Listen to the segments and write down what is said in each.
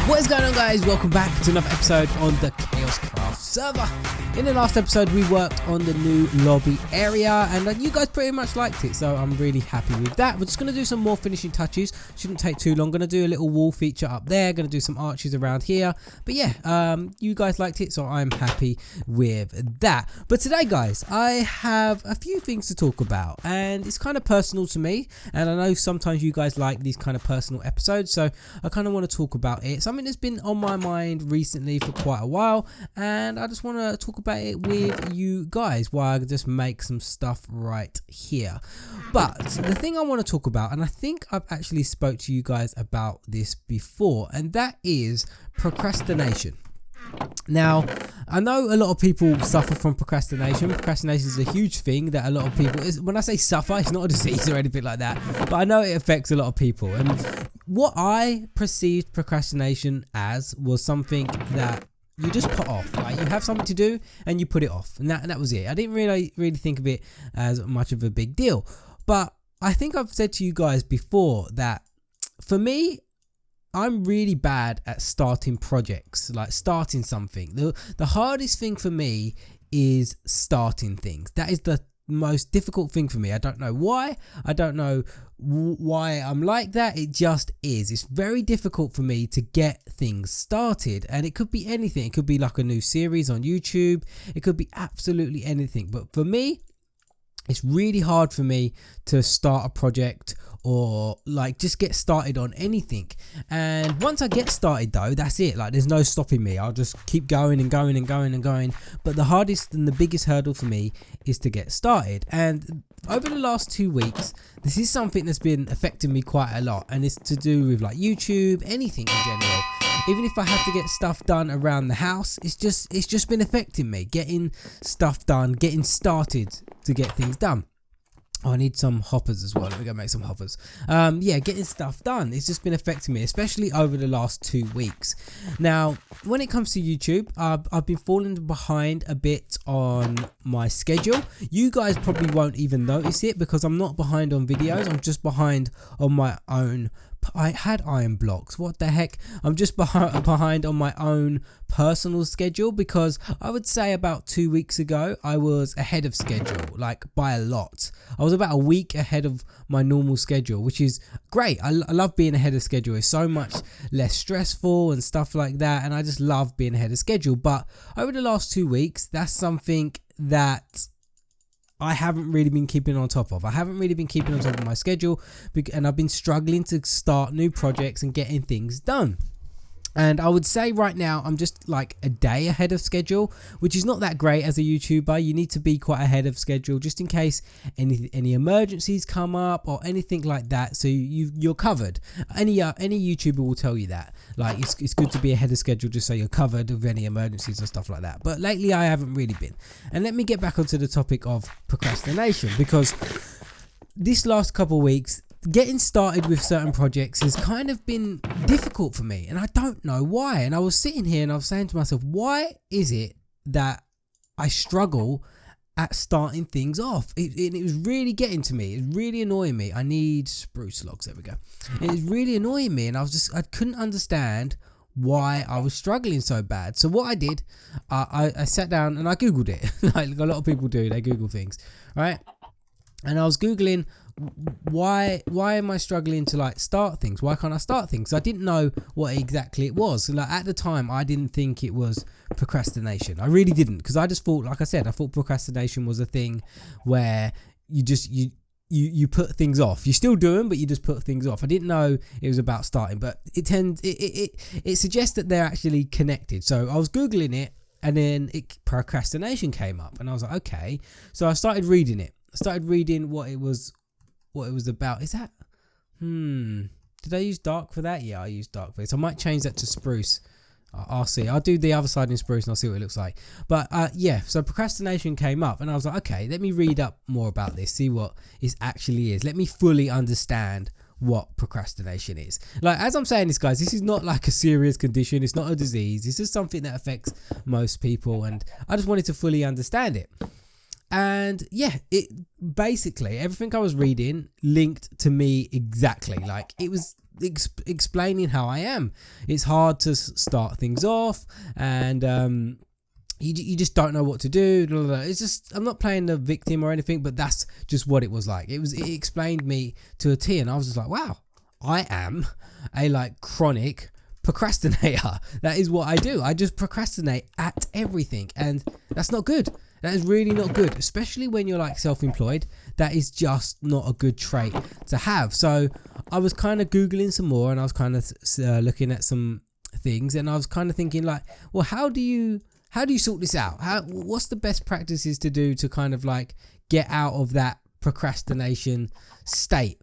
What is going on, guys? Welcome back to another episode on the KaoshKraft server. In the last episode we worked on the new lobby area and you guys pretty much liked it, so I'm really happy with that. We're just going to do some more finishing touches, shouldn't take too long. Going to do a little wall feature up there, going to do some arches around here, but yeah, you guys liked it, so I'm happy with that. But today, guys, I have a few things to talk about and it's kind of personal to me, and I know sometimes you guys like these kind of personal episodes, so I kind of want to talk about it. Something that's been on my mind recently for quite a while, and I just want to talk about it with you guys while I just make some stuff right here. But the thing I want to talk about, and I think I've actually spoke to you guys about this before, and that is procrastination. Now, I know a lot of people suffer from procrastination. Procrastination is a huge thing that a lot of people, when I say suffer, it's not a disease or anything like that, but I know it affects a lot of people. And what I perceived procrastination as was something that you just put off. Like, you have something to do and you put it off, and that was it. I didn't really think of it as much of a big deal. But I think I've said to you guys before that for me, I'm really bad at starting projects, like starting something. The hardest thing for me is starting things. That is the most difficult thing for me. I don't know why. I don't know why I'm like that. It just is. It's very difficult for me to get things started, and it could be anything. It could be like a new series on YouTube. It could be absolutely anything. But for me, it's really hard for me to start a project or like just get started on anything. And once I get started though, that's it. Like, there's no stopping me. I'll just keep going and going and going and going. But the hardest and the biggest hurdle for me is to get started. And over the last 2 weeks, this is something that's been affecting me quite a lot, and it's to do with like YouTube, anything in general. Even if I have to get stuff done around the house, it's just been affecting me. Getting stuff done, getting started to get things done. Oh, I need some hoppers as well. Let me go make some hoppers. Yeah, getting stuff done. It's just been affecting me, especially over the last 2 weeks. Now, when it comes to YouTube, I've been falling behind a bit on my schedule. You guys probably won't even notice it because I'm not behind on videos. I'm just behind on my own. I had iron blocks. What the heck? I'm just behind on my own personal schedule, because I would say about 2 weeks ago I was ahead of schedule, like by a lot. I was about a week ahead of my normal schedule, which is great. I love being ahead of schedule. It's so much less stressful and stuff like that, and I just love being ahead of schedule. But over the last 2 weeks, that's something that I haven't really been keeping on top of. I haven't really been keeping on top of my schedule, and I've been struggling to start new projects and getting things done. And I would say right now I'm just like a day ahead of schedule, which is not that great as a YouTuber. You need to be quite ahead of schedule just in case any emergencies come up or anything like that, so you're covered. Any YouTuber will tell you that. Like, it's good to be ahead of schedule just so you're covered with any emergencies and stuff like that. But lately I haven't really been. And let me get back onto the topic of procrastination, because this last couple of weeks, getting started with certain projects has kind of been difficult for me, and I don't know why. And I was sitting here and I was saying to myself, why is it that I struggle at starting things off? It was really getting to me. It's really annoying me. I need spruce logs. There we go. It was really annoying me, and I couldn't understand why I was struggling so bad. So what I did, I sat down and I googled it. Like a lot of people do, they Google things, right? And I was googling, why am I struggling to like start things? Why can't I start things? I didn't know what exactly it was. Like, at the time, I didn't think it was procrastination. I really didn't, because I just thought, like I said, I thought procrastination was a thing where you put things off. You still do them, but you just put things off. I didn't know it was about starting, but it suggests that they're actually connected. So I was googling it, and then procrastination came up, and I was like, okay. So I started reading it. I started reading what it was about. Is that did I use dark for that? Yeah, I used dark for it. So I might change that to spruce. I'll see. I'll do the other side in spruce and I'll see what it looks like. But yeah, so procrastination came up, and I was like, okay, let me read up more about this, see what it actually is. Let me fully understand what procrastination is. Like, as I'm saying this, guys, this is not like a serious condition. It's not a disease. It's just something that affects most people, and I just wanted to fully understand it. And yeah, it basically everything I was reading linked to me exactly. Like it was explaining how I am. It's hard to start things off, and you just don't know what to do. It's just, I'm not playing the victim or anything, but that's just what it was like. It explained me to a T, and I was just like, wow, I am a like chronic procrastinator. That is what I do. I just procrastinate at everything, and that's not good. That is really not good, especially when you're like self-employed. That is just not a good trait to have. So I was kind of Googling some more, and I was kind of looking at some things, and I was kind of thinking like, well, how do you sort this out? What's the best practices to do to kind of like get out of that procrastination state?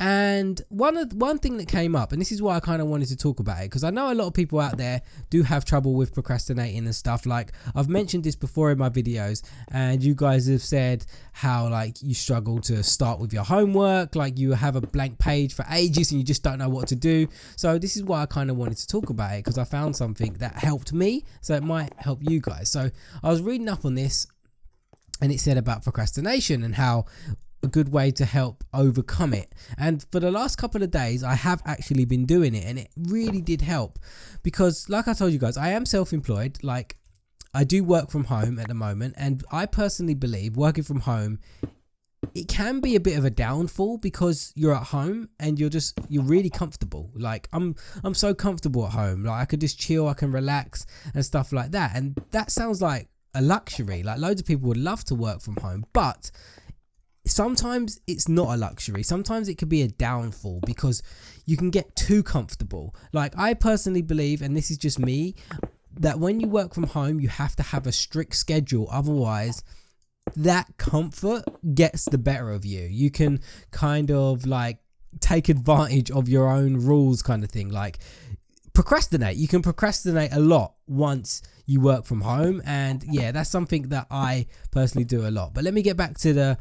And one thing that came up, and this is why I kind of wanted to talk about it, because I know a lot of people out there do have trouble with procrastinating and stuff. Like I've mentioned this before in my videos, and you guys have said how like you struggle to start with your homework, like you have a blank page for ages and you just don't know what to do. So this is why I kind of wanted to talk about it, because I found something that helped me, so it might help you guys. So I was reading up on this, and it said about procrastination and how a good way to help overcome it. And for the last couple of days I have actually been doing it, and it really did help, because like I told you guys, I am self-employed. Like I do work from home at the moment, and I personally believe working from home, it can be a bit of a downfall, because you're at home and you're really comfortable. Like I'm so comfortable at home, like I could just chill, I can relax and stuff like that, and that sounds like a luxury. Like loads of people would love to work from home, but sometimes it's not a luxury. Sometimes it could be a downfall, because you can get too comfortable. Like I personally believe, and this is just me, that when you work from home you have to have a strict schedule, otherwise that comfort gets the better of you. You can kind of like take advantage of your own rules kind of thing. Like procrastinate, you can procrastinate a lot once you work from home, and yeah, that's something that I personally do a lot. But let me get back to the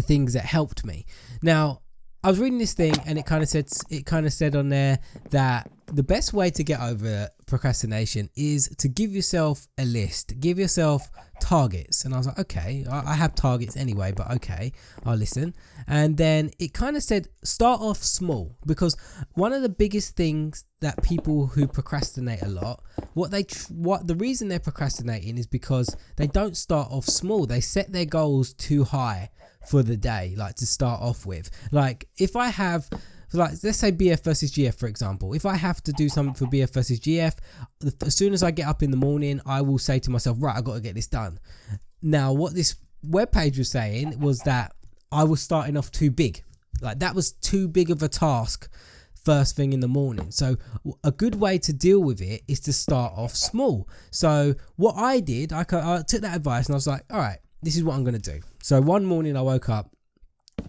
things that helped me. Now I was reading this thing, and it kind of said on there that the best way to get over procrastination is to give yourself a list, give yourself targets. And I was like, okay, I have targets anyway, but okay, I'll listen. And then it kind of said start off small, because one of the biggest things that people who procrastinate a lot, the reason they're procrastinating is because they don't start off small. They set their goals too high for the day, like to start off with. Like if I have, like let's say BF versus GF for example, if I have to do something for BF versus GF, as soon as I get up in the morning I will say to myself, right, I got to get this done. Now what this webpage was saying was that I was starting off too big, like that was too big of a task first thing in the morning. So a good way to deal with it is to start off small. So what I did, I took that advice, and I was like, all right, this is what I'm going to do. So one morning I woke up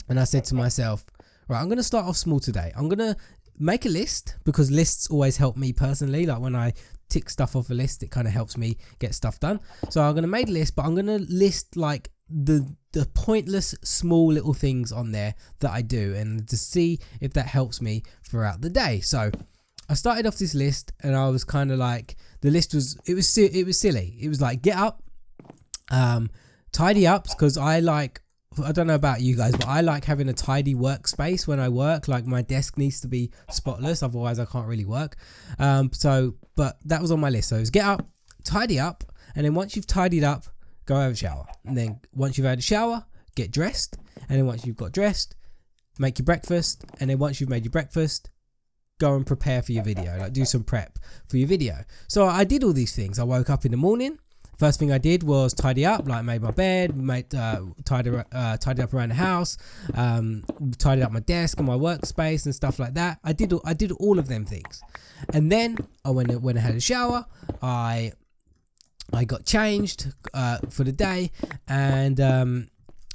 and I said to myself, right, I'm going to start off small today. I'm going to make a list, because lists always help me personally. Like when I tick stuff off a list, it kind of helps me get stuff done. So I'm going to make a list, but I'm going to list like the pointless small little things on there that I do, and to see if that helps me throughout the day. So I started off this list, and I was kind of like, the list was, it was silly. It was like, get up, tidy up, because I don't know about you guys, but I like having a tidy workspace when I work. Like my desk needs to be spotless, otherwise I can't really work. But that was on my list. So it was get up, tidy up, and then once you've tidied up, go have a shower. And then once you've had a shower, get dressed. And then once you've got dressed, make your breakfast. And then once you've made your breakfast, go and prepare for your video, like do some prep for your video. So I did all these things. I woke up in the morning. First thing I did was tidy up, like made my bed, tidied up around the house, tidied up my desk and my workspace and stuff like that. I did all of them things, and then I went and had a shower. I got changed for the day, and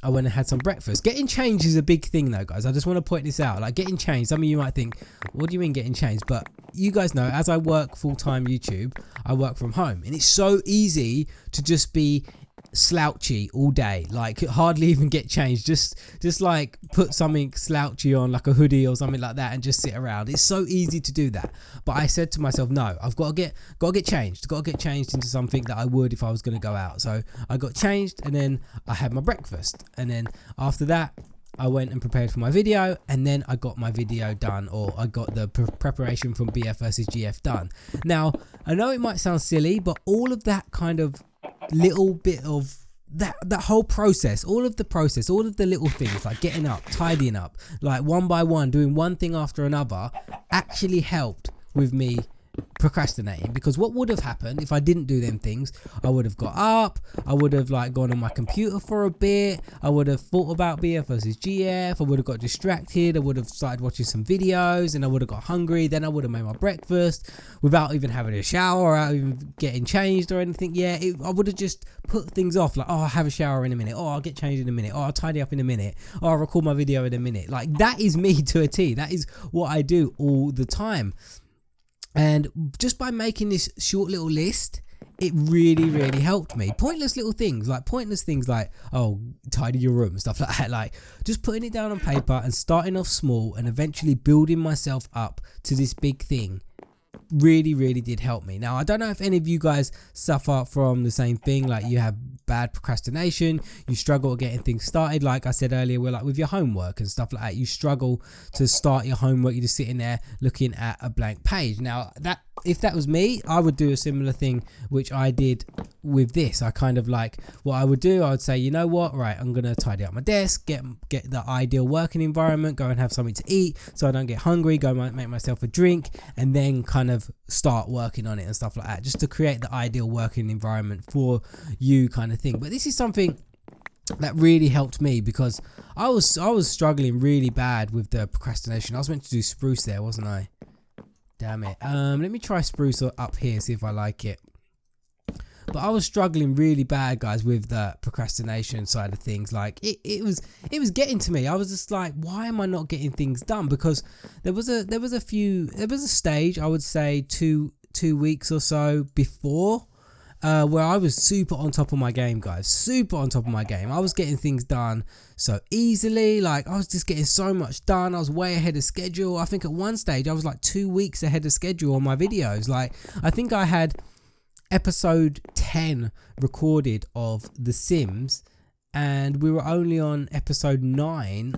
I went and had some breakfast. Getting changed is a big thing though, guys. I just want to point this out. Like getting changed, some of you might think, what do you mean getting changed? But you guys know, as I work full-time YouTube, I work from home, and it's so easy to just be slouchy all day, like hardly even get changed, just like put something slouchy on, like a hoodie or something like that, and just sit around. It's so easy to do that, but I said to myself, no, I've got to get changed into something that I would if I was going to go out. So I got changed, and then I had my breakfast, and then after that I went and prepared for my video, and then I got my video done, or I got the preparation from BF versus GF done. Now I know it might sound silly, but all of that kind of little bit of that whole process, all of the little things, like getting up, tidying up, like one by one, doing one thing after another, actually helped with me procrastinating. Because what would have happened if I didn't do them things? I would have got up, I would have like gone on my computer for a bit, I would have thought about BF versus GF, I would have got distracted, I would have started watching some videos, and I would have got hungry, then I would have made my breakfast without even having a shower, or without even getting changed or anything. I would have just put things off, like, oh, I'll have a shower in a minute, oh, I'll get changed in a minute, oh, I'll tidy up in a minute, oh, I'll record my video in a minute. Like, that is me to a T. That is what I do all the time. And just by making this short little list, it really helped me. Pointless things like, oh, tidy your room, stuff like that. Like, just putting it down on paper and starting off small and eventually building myself up to this big thing really did help me. Now, I don't know if any of you guys suffer from the same thing, like you have bad procrastination, you struggle getting things started. Like I said earlier, we're like with your homework and stuff like that, you struggle to start your homework, you're just sitting there looking at a blank page. Now, if that was me, I would do a similar thing which I did with this. I kind of like, what I would do, I would say, you know what, right, I'm gonna tidy up my desk, get the ideal working environment, go and have something to eat so I don't get hungry, go make myself a drink, and then kind of start working on it and stuff like that, just to create the ideal working environment for you, kind of thing. But this is something that really helped me, because I was struggling really bad with the procrastination. I was meant to do spruce there, wasn't I? Damn it. Let me try spruce up here, see if I like it. But I was struggling really bad, guys, with the procrastination side of things. Like, it was getting to me. I was just like, why am I not getting things done? Because there was a stage, I would say two weeks or so before, where I was super on top of my game, guys. Super on top of my game. I was getting things done so easily. Like, I was just getting so much done. I was way ahead of schedule. I think at one stage I was like 2 weeks ahead of schedule on my videos. Like, I think I had episode 10 recorded of The Sims, and we were only on episode 9.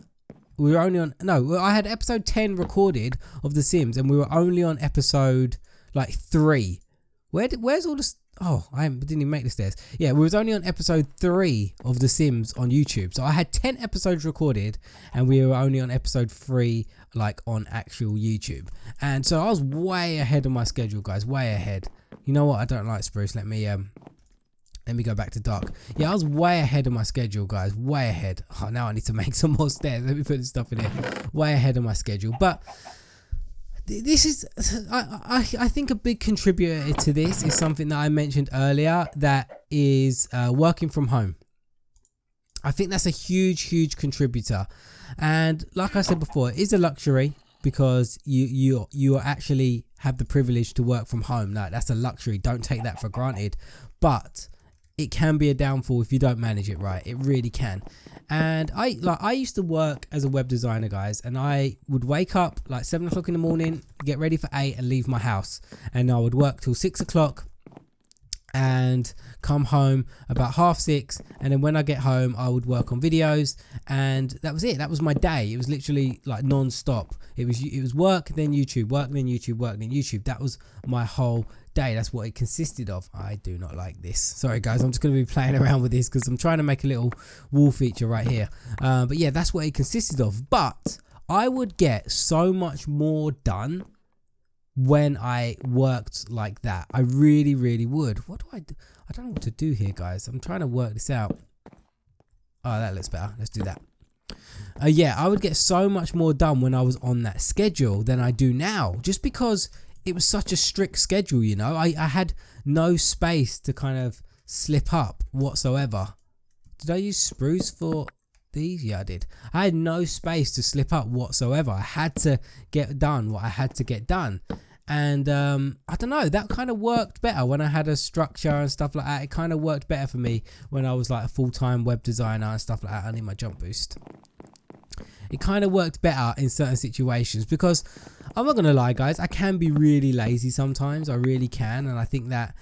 I had episode 10 recorded of The Sims, and we were only on episode like 3. Where's all this? Oh, I didn't even make the stairs. Yeah, we was only on episode 3 of The Sims on YouTube. So I had 10 episodes recorded, and we were only on episode 3, like, on actual YouTube. And so I was way ahead of my schedule, guys, way ahead. You know what? I don't like spruce. Let me go back to dark. Yeah, I was way ahead of my schedule, guys, way ahead. Oh, now I need to make some more stairs. Let me put this stuff in here. Way ahead of my schedule. But this is, I think a big contributor to this is something that I mentioned earlier, that is working from home. I think that's a huge contributor. And like I said before, it is a luxury, because you actually have the privilege to work from home. Now, that's a luxury. Don't take that for granted. But it can be a downfall if you don't manage it right. It really can. And I used to work as a web designer, guys, and I would wake up like 7 o'clock in the morning, get ready for 8 and leave my house. And I would work till 6 o'clock and come home about 5:30, and then when I get home I would work on videos, and that was it. That was my day. It was literally like non-stop. It was work, then YouTube, work, then YouTube, work, then YouTube. That was my whole day. That's what it consisted of. I do not like this. Sorry, guys, I'm just going to be playing around with this because I'm trying to make a little wall feature right here. But yeah, that's what it consisted of. But I would get so much more done when I worked like that. I really would. What do I do? I don't know what to do here, guys. I'm trying to work this out. Oh, that looks better. Let's do that. Yeah, I would get so much more done when I was on that schedule than I do now, just because it was such a strict schedule, you know. I had no space to kind of slip up whatsoever. Did I use spruce for these? Yeah, I did. I had no space to slip up whatsoever. I had to get done what I had to get done. And I don't know, that kind of worked better when I had a structure and stuff like that. It kind of worked better for me when I was like a full-time web designer and stuff like that. I need my jump boost. It kind of worked better in certain situations, because I'm not gonna lie guys, I can be really lazy sometimes. I really can, and I think that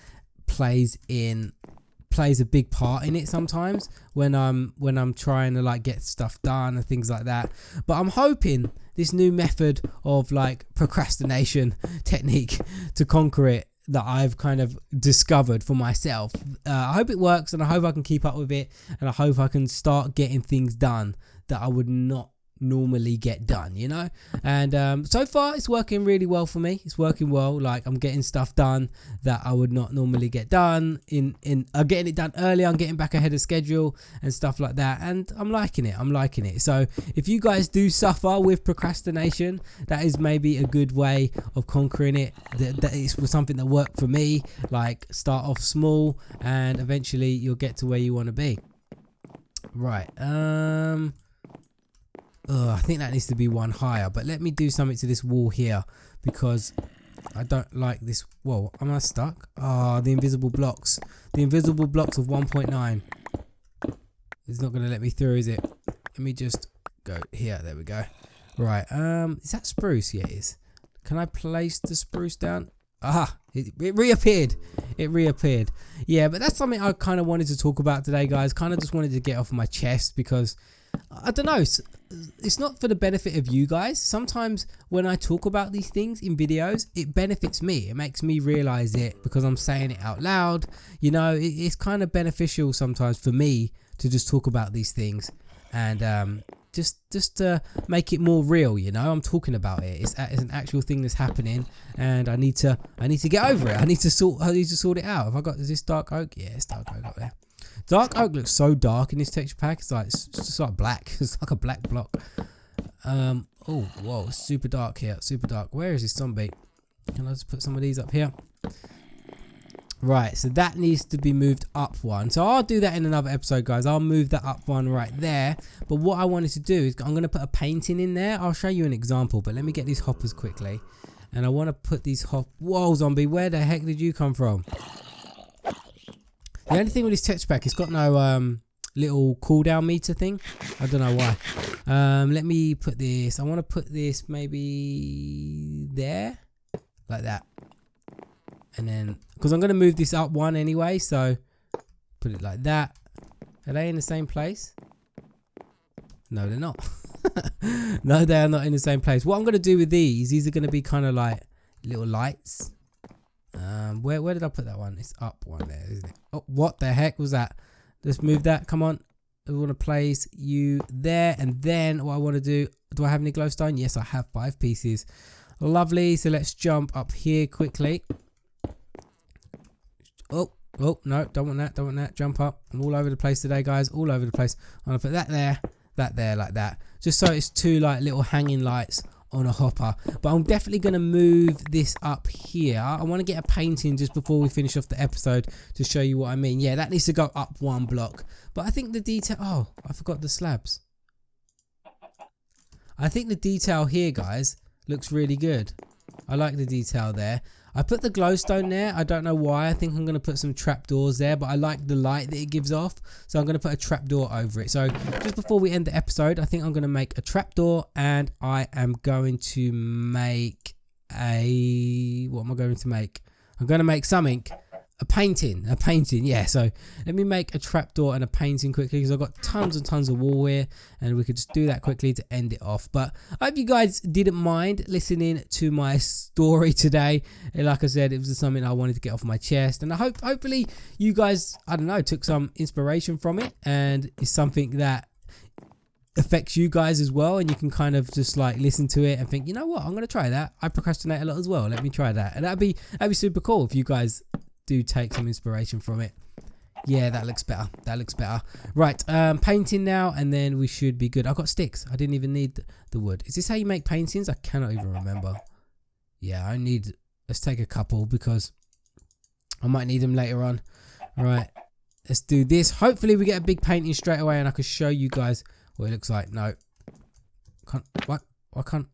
plays a big part in it sometimes when I'm trying to like get stuff done and things like that. But I'm hoping this new method of like procrastination technique to conquer it that I've kind of discovered for myself, I hope it works, and I hope I can keep up with it, and I hope I can start getting things done that I would not normally get done, you know. And so far it's working really well for me. It's working well. Like, I'm getting stuff done that I would not normally get done I'm getting it done earlier. I'm getting back ahead of schedule and stuff like that, and I'm liking it. So if you guys do suffer with procrastination, that is maybe a good way of conquering it. That is something that worked for me. Like, start off small and eventually you'll get to where you want to be. Right, I think that needs to be one higher, but let me do something to this wall here, because I don't like this. Whoa, am I stuck? Oh, the invisible blocks. The invisible blocks of 1.9. It's not going to let me through, is it? Let me just go here. There we go. Right, is that spruce? Yeah, it is. Can I place the spruce down? Aha, it reappeared. It reappeared. Yeah, but that's something I kind of wanted to talk about today, guys. Kind of just wanted to get off my chest, because I don't know, it's not for the benefit of you guys. Sometimes when I talk about these things in videos, it benefits me. It makes me realize it because I'm saying it out loud. You know, it's kind of beneficial sometimes for me to just talk about these things, and just to make it more real. You know, I'm talking about it. It's an actual thing that's happening, and I need to get over it. I need to sort it out. Have I got, is this dark oak? Yeah, it's dark oak up there. Dark oak looks so dark in this texture pack. It's just like black. It's like a black block. Oh, whoa, it's super dark here. Super dark. Where is this zombie? Can I just put some of these up here? Right, so that needs to be moved up one. So I'll do that in another episode, guys. I'll move that up one right there. But what I wanted to do is I'm going to put a painting in there. I'll show you an example, but let me get these hoppers quickly. And I want to put these Whoa, zombie, where the heck did you come from? The only thing with this texture pack, it's got no little cooldown meter thing. I don't know why. Let me put this. I want to put this maybe there, like that. And then, because I'm going to move this up one anyway, so put it like that. Are they in the same place? No, they're not. No, they are not in the same place. What I'm going to do with these are going to be kind of like little lights. Where did I put that one? It's up one there, isn't it? Oh, what the heck was that? Let's move that. Come on. I want to place you there, and then what I want to do I have any glowstone? Yes, I have 5 pieces. Lovely. So let's jump up here quickly. Oh, no, don't want that. Jump up. I'm all over the place today, guys. All over the place. I'm going to put that there, like that. Just so it's 2 like little hanging lights on a hopper. But I'm definitely going to move this up here. I want to get a painting just before we finish off the episode to show you what I mean. Yeah, that needs to go up 1 block. But I think the detail... Oh, I forgot the slabs. I think the detail here, guys, looks really good. I like the detail there. I put the glowstone there. I don't know why. I think I'm going to put some trapdoors there, but I like the light that it gives off. So I'm going to put a trapdoor over it. So just before we end the episode, I think I'm going to make a trapdoor, and I am going to make a... What am I going to make? I'm going to make something. A painting, yeah. So let me make a trapdoor and a painting quickly, because I've got tons and tons of wall here, and we could just do that quickly to end it off. But I hope you guys didn't mind listening to my story today. And like I said, it was something I wanted to get off my chest, and I hopefully you guys, I don't know, took some inspiration from it, and it's something that affects you guys as well, and you can kind of just like listen to it and think, you know what, I'm gonna try that. I procrastinate a lot as well, let me try that. And that'd be super cool if you guys do take some inspiration from it. Yeah, that looks better. Right, painting now, and then we should be good. I've got sticks. I didn't even need the wood. Is this how you make paintings? I cannot even remember. Yeah, let's take a couple, because I might need them later on. Right, let's do this. Hopefully we get a big painting straight away, and I can show you guys what it looks like. No, can't. What? I can't.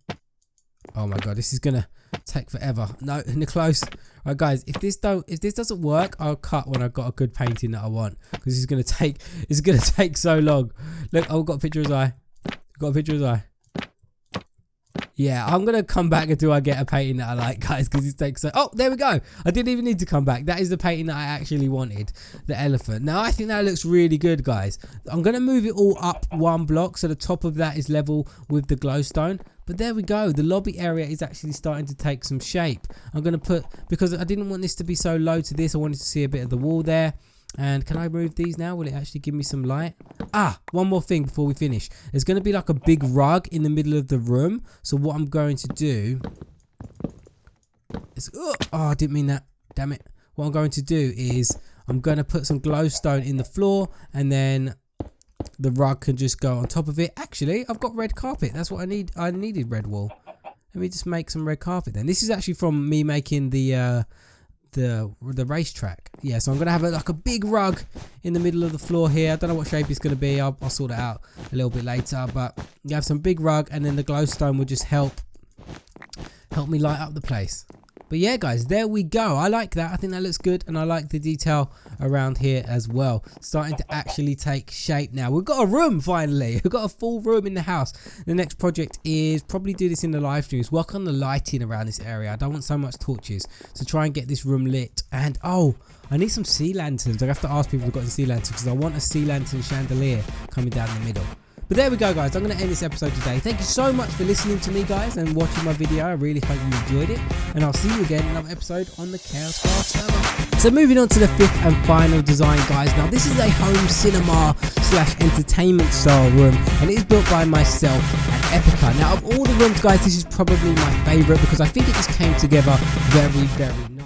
Oh my god, this is gonna take forever. No, in the close. Right, guys, if this doesn't work, I'll cut when I've got a good painting that I want, because it's gonna take so long. Look, I've got a picture of his eye. Got a picture of his eye. Yeah, I'm gonna come back until I get a painting that I like, guys, because it takes so. Oh, there we go. I didn't even need to come back. That is the painting that I actually wanted, the elephant. Now I think that looks really good, guys. I'm gonna move it all up 1 block, so the top of that is level with the glowstone. But there we go. The lobby area is actually starting to take some shape. I'm gonna put, because I didn't want this to be so low to this. I wanted to see a bit of the wall there. And can I move these now? Will it actually give me some light? Ah, one more thing before we finish. There's going to be like a big rug in the middle of the room. So what I'm going to do is... Oh, I didn't mean that. Damn it. What I'm going to do is I'm going to put some glowstone in the floor, and then the rug can just go on top of it. Actually, I've got red carpet. That's what I need. I needed red wall. Let me just make some red carpet then. This is actually from me making the racetrack. Yeah, so I'm gonna have like a big rug in the middle of the floor here. I don't know what shape it's gonna be. I'll sort it out a little bit later, but you have some big rug, and then the glowstone will just help me light up the place. But yeah, guys, there we go. I like that. I think that looks good, and I like the detail around here as well. Starting to actually take shape now. We've got a room finally. We've got a full room in the house. The next project is probably do this in the live streams. Work on the lighting around this area. I don't want so much torches, so try and get this room lit. And oh, I need some sea lanterns. I have to ask people who've got the sea lanterns, because I want a sea lantern chandelier coming down the middle. But there we go, guys. I'm going to end this episode today. Thank you so much for listening to me, guys, and watching my video. I really hope you enjoyed it. And I'll see you again in another episode on the KaoshKraft server. So moving on to the 5th and final design, guys. Now, this is a home cinema / entertainment style room, and it is built by myself and Epica. Now, of all the rooms, guys, this is probably my favourite, because I think it just came together very, very nicely.